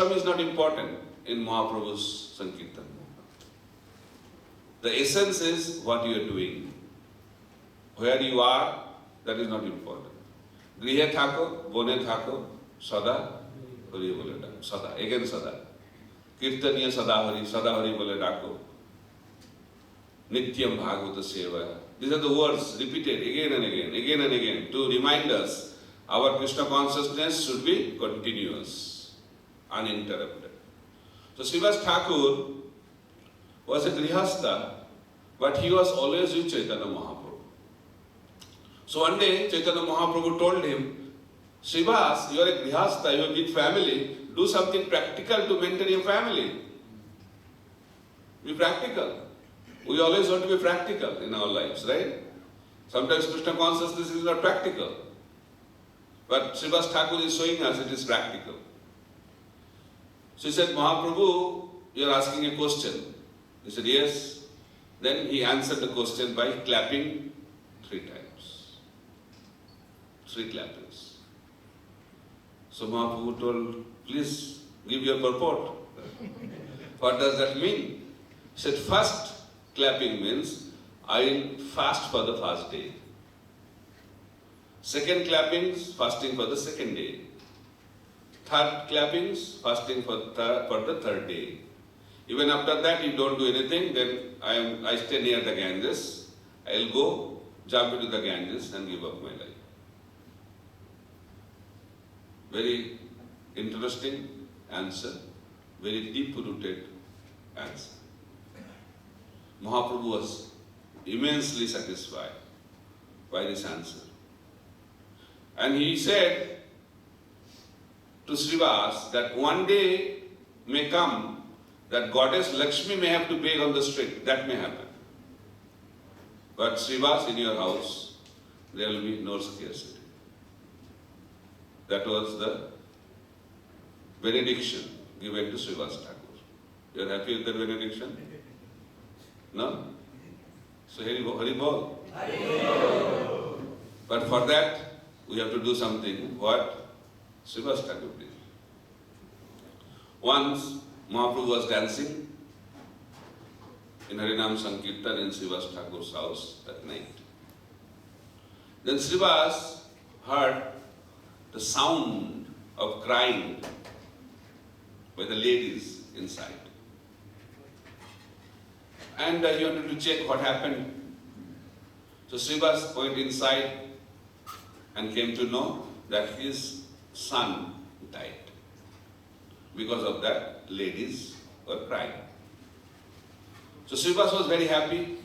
ashram is not important in Mahaprabhu's Sankirtan. The essence is what you are doing. Where you are, that is not important. Grihe thako, bone thako, sada, hari bole dako. Sada, again sada. Kirtaniya sada hari bole dako. Nityam bhagavata seva. These are the words repeated again and again, to remind us our Krishna consciousness should be continuous, uninterrupted. So Srivas Thakur was a grihastha, but he was always with Chaitanya Mahaprabhu. So one day Chaitanya Mahaprabhu told him, Srivas, you are a grihastha, you have a big family, do something practical to maintain your family. Be practical. We always want to be practical in our lives, right? Sometimes Krishna consciousness is not practical. But Srivas Thakur is showing us it is practical. So he said, Mahaprabhu, you are asking a question. He said, yes. Then he answered the question by clapping 3 times. 3 clappings. So Mahaprabhu told, please give your purport. What does that mean? He said, first clapping means, I will fast for the first day. Second clappings, fasting for the second day. Third clappings, fasting for the third day. Even after that, you don't do anything, then I stay near the Ganges. I'll go, jump into the Ganges and give up my life. Very interesting answer, very deep-rooted answer. Mahaprabhu was immensely satisfied by this answer. And he said to Srivas that one day may come that goddess Lakshmi may have to beg on the street. That may happen. But Srivas, in your house, there will be no scarcity. That was the benediction given to Srivas Thakur. You are happy with that benediction? No? So Hari Bol. But for that, we have to do something. What? Srivas Thakur did. Once, Mahaprabhu was dancing in Harinam Sankirtan in Srivas Thakur's house that night. Then Srivas heard the sound of crying by the ladies inside. And he wanted to check what happened. So Srivas went inside and came to know that his son died. Because of that, ladies were crying. So Srivas was very happy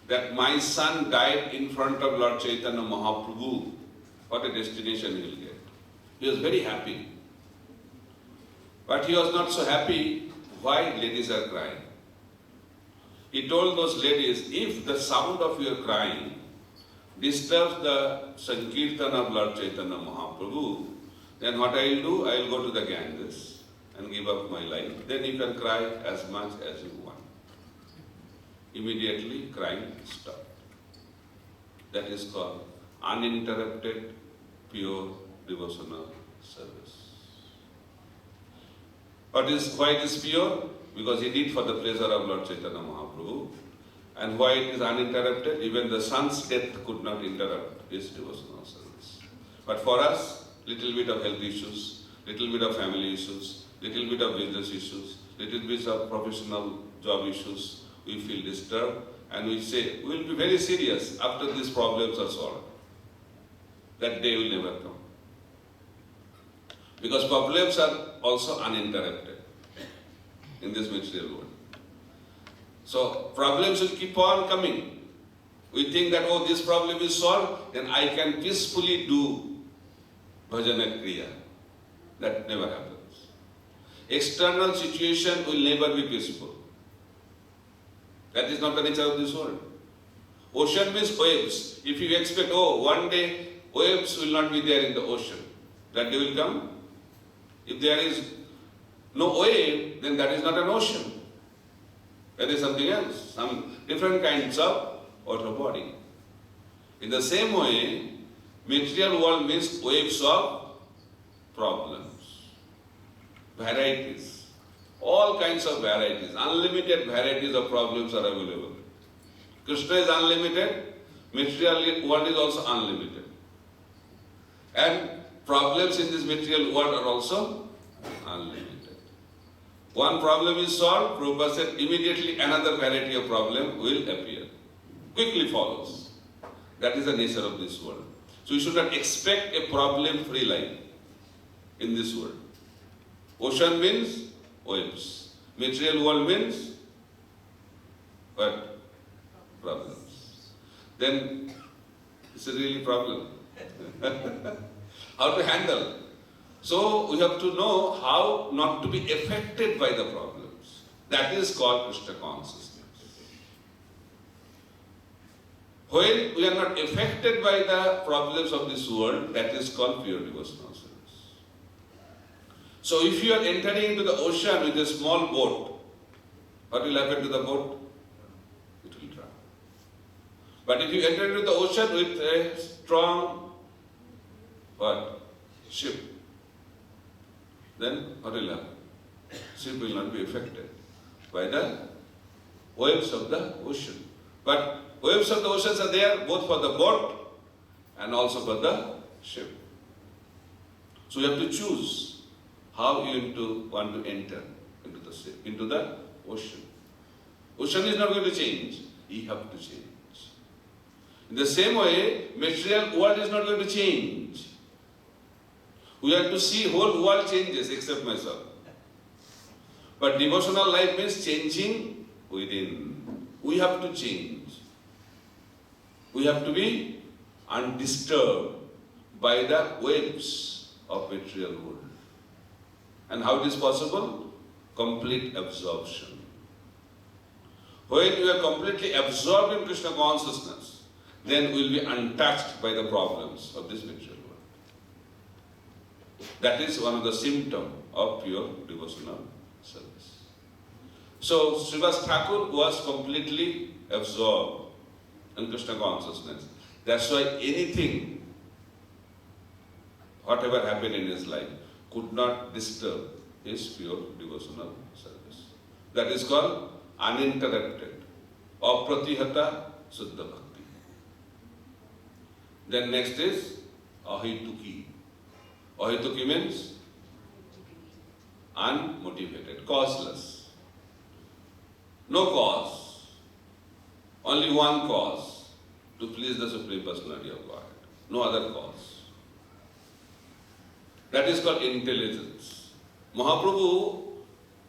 that my son died in front of Lord Chaitanya Mahaprabhu. What a destination he will get. He was very happy. But he was not so happy why ladies are crying. He told those ladies, if the sound of your crying disturbs the Sankirtan of Lord Chaitanya Mahaprabhu, then what I will do, I will go to the Ganges and give up my life. Then you can cry as much as you want. Immediately crying stopped. That is called uninterrupted, pure devotional service. Why it is pure? Because he did for the pleasure of Lord Chaitanya Mahaprabhu. And why it is uninterrupted? Even the son's death could not interrupt his devotional service. But for us, little bit of health issues, little bit of family issues, little bit of business issues, little bit of professional job issues, we feel disturbed and we say, we will be very serious after these problems are solved. That day will never come. Because problems are also uninterrupted in this material world. So problems will keep on coming. We think that, oh, this problem is solved, then I can peacefully do bhajana kriya. That never happens. External situation will never be peaceful. That is not the nature of this world. Ocean means waves. If you expect, oh, one day waves will not be there in the ocean, that day will come. If there is no wave, then that is not an ocean. That is something else, some different kinds of water body. In the same way, material world means waves of problems. varieties, all kinds of varieties, unlimited varieties of problems are available. Krishna is unlimited, material world is also unlimited. And problems in this material world are also unlimited. One problem is solved, Prabhupada said, immediately another variety of problem will appear. Quickly follows. That is the nature of this world. So you should not expect a problem-free life in this world. Ocean means waves. Material world means what? Problems. Then it's a really problem. How to handle? So we have to know how not to be affected by the problems. That is called Krishna consciousness. When we are not affected by the problems of this world, that is called pure devotional service. So if you are entering into the ocean with a small boat, what will happen to the boat? It will drown. But if you enter into the ocean with a strong ship, then what will happen? Ship will not be affected by the waves of the ocean. But waves of the oceans are there both for the boat and also for the ship. So you have to choose how you want to enter into the ship, into the ocean. Ocean is not going to change, you have to change. In the same way, material world is not going to change. We have to see whole world changes except myself. But devotional life means changing within. We have to change. We have to be undisturbed by the waves of material world. And how it is possible? Complete absorption. When you are completely absorbed in Krishna consciousness, then we will be untouched by the problems of this material world. That is one of the symptoms of pure devotional service. So Srivas Thakur was completely absorbed in Krishna consciousness. That's why anything, whatever happened in his life, could not disturb his pure devotional service. That is called uninterrupted, apratihata Suddha Bhakti. Then next is ahituki. Ahituki means unmotivated, causeless. No cause, only one cause, to please the Supreme Personality of God. No other cause. That is called intelligence. Mahaprabhu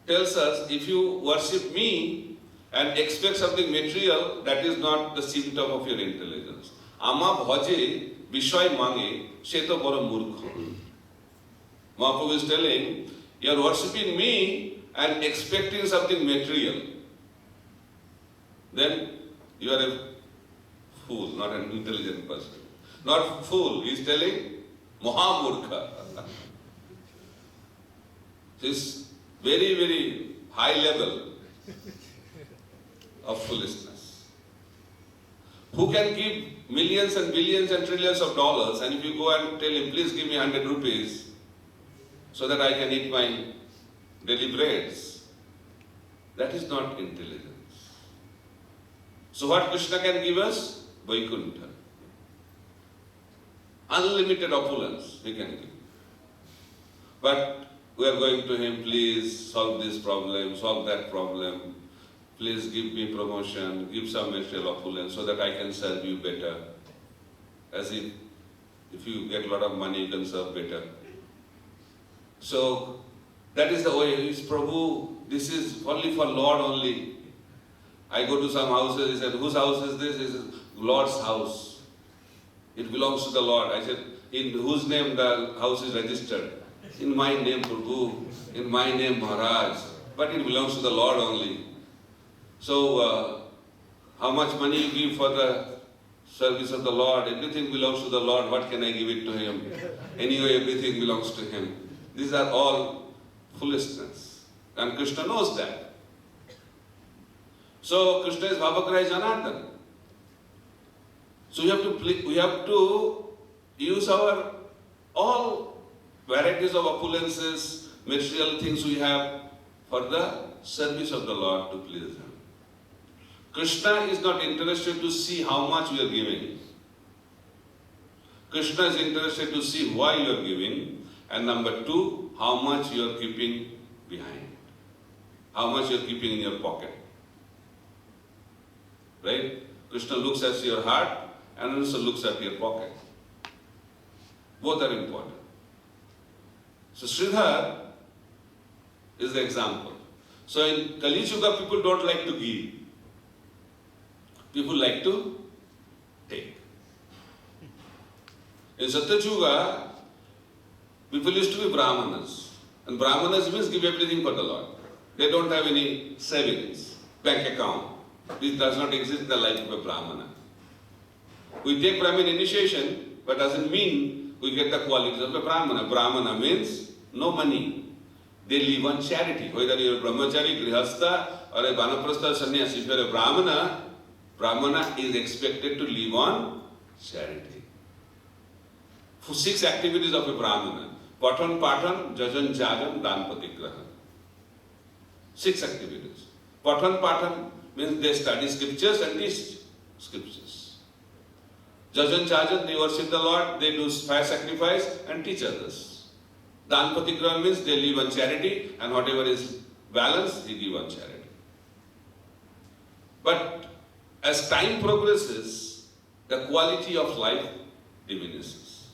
tells us, if you worship me and expect something material, that is not the symptom of your intelligence. Ama bhaje vishay mange, sheto boro murkha. Mahaprabhu is telling, you are worshipping me and expecting something material. Then you are a fool, not an intelligent person. Not fool, he is telling Mahamurkha. This very, very high level of foolishness. Who can give millions and billions and trillions of dollars, and if you go and tell him, please give me 100 rupees so that I can eat my daily breads, that is not intelligence. So what Krishna can give us? Vaikuntha. Unlimited opulence he can give. But we are going to him, please solve this problem, solve that problem, please give me promotion, give some material opulence so that I can serve you better. As if you get a lot of money, you can serve better. So that is the way. It's Prabhu, this is only for Lord only. I go to some houses, he said, whose house is this? He said, Lord's house. It belongs to the Lord. I said, in whose name the house is registered? In my name, Prabhu. In my name, Maharaj. But it belongs to the Lord only. So, how much money you give for the service of the Lord? Everything belongs to the Lord. What can I give it to Him? Anyway, everything belongs to Him. These are all foolishness. And Krishna knows that. So Krishna is Bhavagraya Janardhan. So we have to use our all varieties of opulences, material things we have for the service of the Lord to please Him. Krishna is not interested to see how much we are giving. Krishna is interested to see why you are giving, and number two, how much you are keeping behind. How much you are keeping in your pocket. Right? Krishna looks at your heart and also looks at your pocket. Both are important. So Sridhar is the example. So in Kali Yuga, people don't like to give. People like to take. In Satya Yuga, people used to be Brahmanas. And Brahmanas means give everything for the Lord. They don't have any savings, bank account. This does not exist in the life of a Brahmana. We take Brahmin initiation, but doesn't mean we get the qualities of a Brahmana. Brahmana means no money. They live on charity. Whether you are a brahmachari, grihastha, or a vanaprastha sannyasi, if you are a Brahmana, Brahmana is expected to live on charity. For 6 activities of a Brahmana: Pathan, Pathan, Jajan, Jajan, Dan, Patigraha. 6 activities. Pathan, Pathan means they study scriptures and teach scriptures. Jajan, Jajan, they worship the Lord, they do fire sacrifice and teach others. Dan, Patigraha means they live on charity, and whatever is balance, they give on charity. But as time progresses, the quality of life diminishes.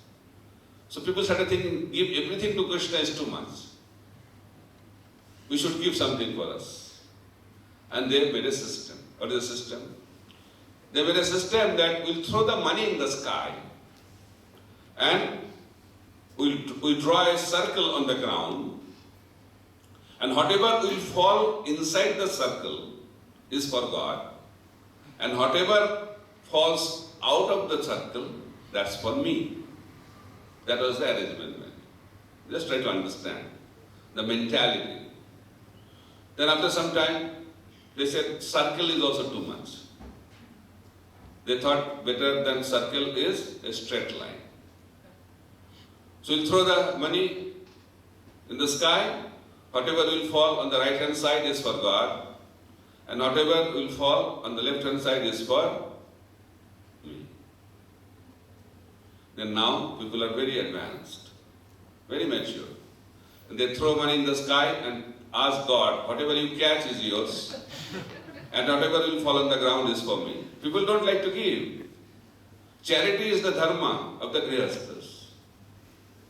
So people started thinking, give everything to Krishna is too much. We should give something for us. And they made a system. What is the system? They made a system that we'll throw the money in the sky and we'll draw a circle on the ground, and whatever will fall inside the circle is for God, and whatever falls out of the circle, that's for me. That was the arrangement. Just try to understand the mentality. Then after some time, they said circle is also too much. They thought better than circle is a straight line. So you throw the money in the sky, whatever will fall on the right hand side is for God, and whatever will fall on the left hand side is for me. Then now people are very advanced, very mature. And they throw money in the sky and ask God, whatever you catch is yours, and whatever will fall on the ground is for me. People don't like to give. Charity is the dharma of the grihasthas.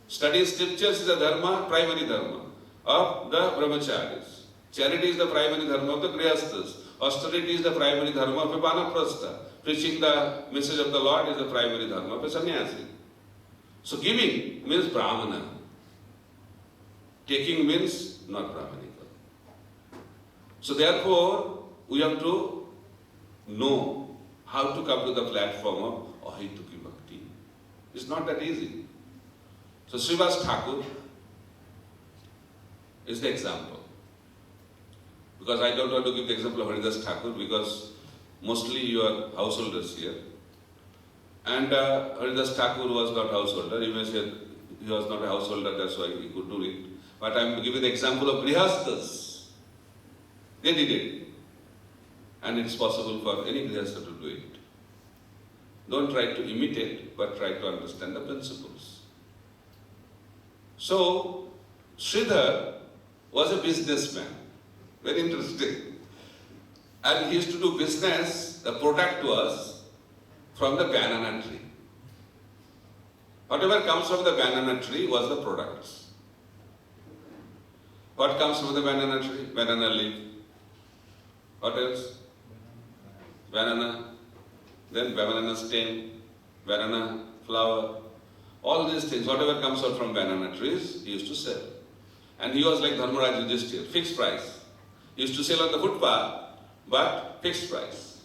Studying scriptures is the dharma, primary dharma of the brahmacharis. Charity is the primary dharma of the grihasthas. Austerity is the primary dharma of a vanaprastha. Preaching the message of the Lord is the primary dharma of a sannyasi. So giving means brahmana. Taking means not brahmanical. So therefore, we have to know how to come to the platform of Ahituki Bhakti. It's not that easy. So Srivas Thakur is the example. Because I don't want to give the example of Haridas Thakur because mostly you are householders here. And Haridas Thakur was not householder. You may say he was not a householder, that's why he could do it. But I am giving the example of grihasthas. They did it. And it's possible for any grihastha to do it. Don't try to imitate, but try to understand the principles. So, Sridhar was a businessman. Very interesting. And he used to do business, the product was from the banana tree. Whatever comes from the banana tree was the products. What comes from the banana tree? Banana leaf. What else? Banana. Then banana stem, banana flower. All these things, whatever comes out from banana trees, he used to sell. And he was like Dharmaraj Yudhishthira, fixed price. He used to sell on the footpath, but fixed price.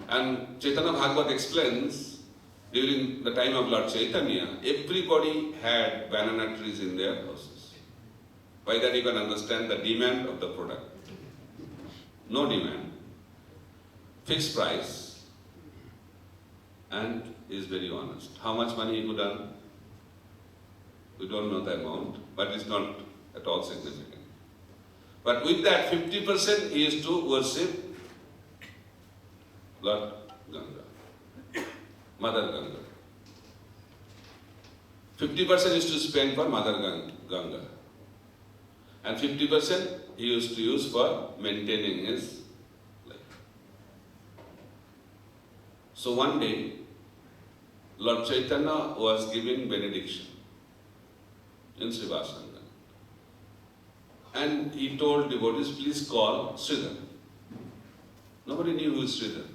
And Chaitanya Bhagavat explains, during the time of Lord Chaitanya, everybody had banana trees in their houses. By that you can understand the demand of the product. No demand, fixed price, and is very honest. How much money he could earn? We don't know the amount, but it's not at all significant. But with that 50% he is to worship Lord Ganga, Mother Ganga. 50% is to spend for Mother Ganga. And 50% he used to use for maintaining his life. So one day, Lord Chaitanya was giving benediction in Srivasanga. And he told devotees, please call Sridhar. Nobody knew who is Sridhar.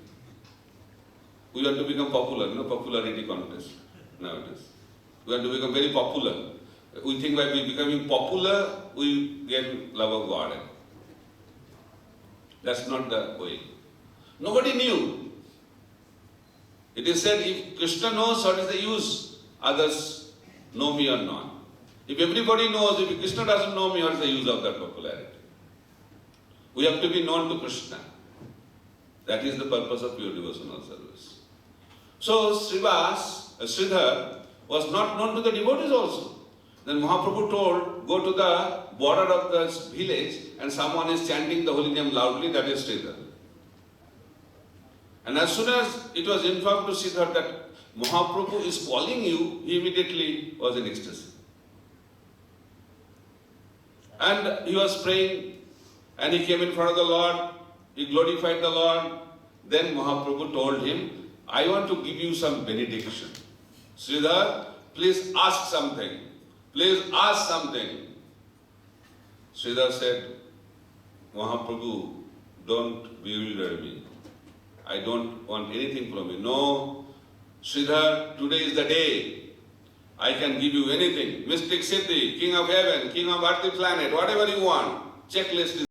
We have to become popular, popularity contest nowadays. We have to become very popular. We think by becoming popular, we get love of God. That's not the way. Nobody knew. It is said, if Krishna knows, what is the use? Others know me or not. If everybody knows, if Krishna doesn't know me, what is the use of that popularity? We have to be known to Krishna. That is the purpose of pure devotional service. So Sridhar was not known to the devotees also. Then Mahaprabhu told, go to the border of the village and someone is chanting the holy name loudly, that is Sridhar. And as soon as it was informed to Sridhar that Mahaprabhu is calling you, he immediately was in ecstasy. And he was praying and he came in front of the Lord, he glorified the Lord. Then Mahaprabhu told him, I want to give you some benediction. Sridhar, please ask something. Please ask something. Sridhar said, Mahaprabhu, don't bewilder me. I don't want anything from you. No, Sridhar, today is the day. I can give you anything. Mystic Siddhi, King of Heaven, King of Earthly Planet, whatever you want. Checklist is